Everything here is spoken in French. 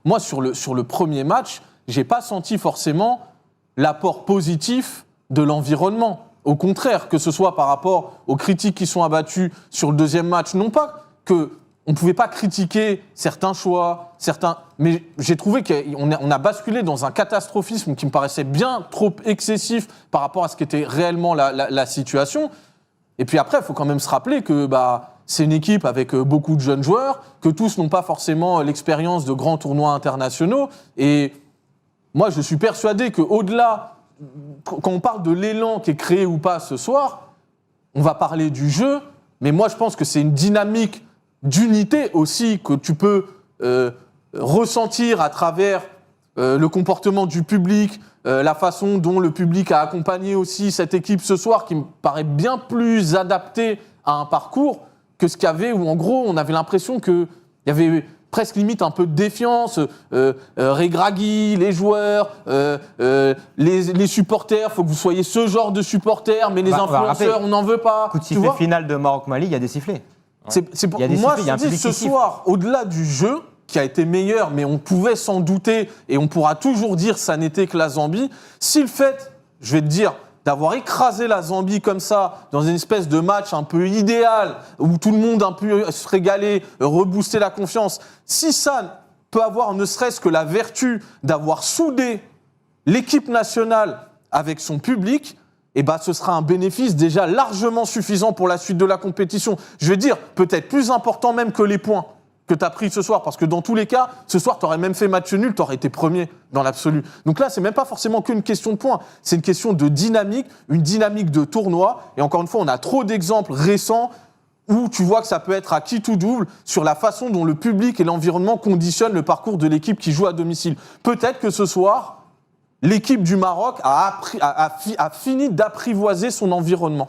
moi, sur le premier match, j'ai pas senti forcément l'apport positif de l'environnement. Au contraire, que ce soit par rapport aux critiques qui sont abattues sur le deuxième match, non pas qu'on ne pouvait pas critiquer certains choix, mais j'ai trouvé qu'on a basculé dans un catastrophisme qui me paraissait bien trop excessif par rapport à ce qu'était réellement la situation. Et puis après, il faut quand même se rappeler que c'est une équipe avec beaucoup de jeunes joueurs, que tous n'ont pas forcément l'expérience de grands tournois internationaux. Et moi, je suis persuadé qu'au-delà, quand on parle de l'élan qui est créé ou pas ce soir, on va parler du jeu, mais moi, je pense que c'est une dynamique d'unité aussi que tu peux ressentir à travers le comportement du public, la façon dont le public a accompagné aussi cette équipe ce soir, qui me paraît bien plus adaptée à un parcours que ce qu'il y avait, où en gros, on avait l'impression qu'il y avait presque limite un peu de défiance, Regragui, les joueurs, les supporters, il faut que vous soyez ce genre de supporters, mais les influenceurs, on n'en veut pas. Coup de sifflet final de Maroc-Mali, il y a des sifflets. Moi, je dis ce soir, au-delà du jeu, qui a été meilleur, mais on pouvait s'en douter, et on pourra toujours dire que ça n'était que la Zambie, si le fait, je vais te dire, d'avoir écrasé la Zambie comme ça, dans une espèce de match un peu idéal, où tout le monde un peu se régalait, rebooster la confiance, si ça peut avoir ne serait-ce que la vertu d'avoir soudé l'équipe nationale avec son public, ce sera un bénéfice déjà largement suffisant pour la suite de la compétition. Je veux dire, peut-être plus important même que les points que tu as pris ce soir, parce que dans tous les cas, ce soir, tu aurais même fait match nul, tu aurais été premier dans l'absolu. Donc là, c'est même pas forcément qu'une question de points, c'est une question de dynamique, une dynamique de tournoi, et encore une fois, on a trop d'exemples récents où tu vois que ça peut être à qui tout double sur la façon dont le public et l'environnement conditionnent le parcours de l'équipe qui joue à domicile. Peut-être que ce soir, l'équipe du Maroc a fini d'apprivoiser son environnement.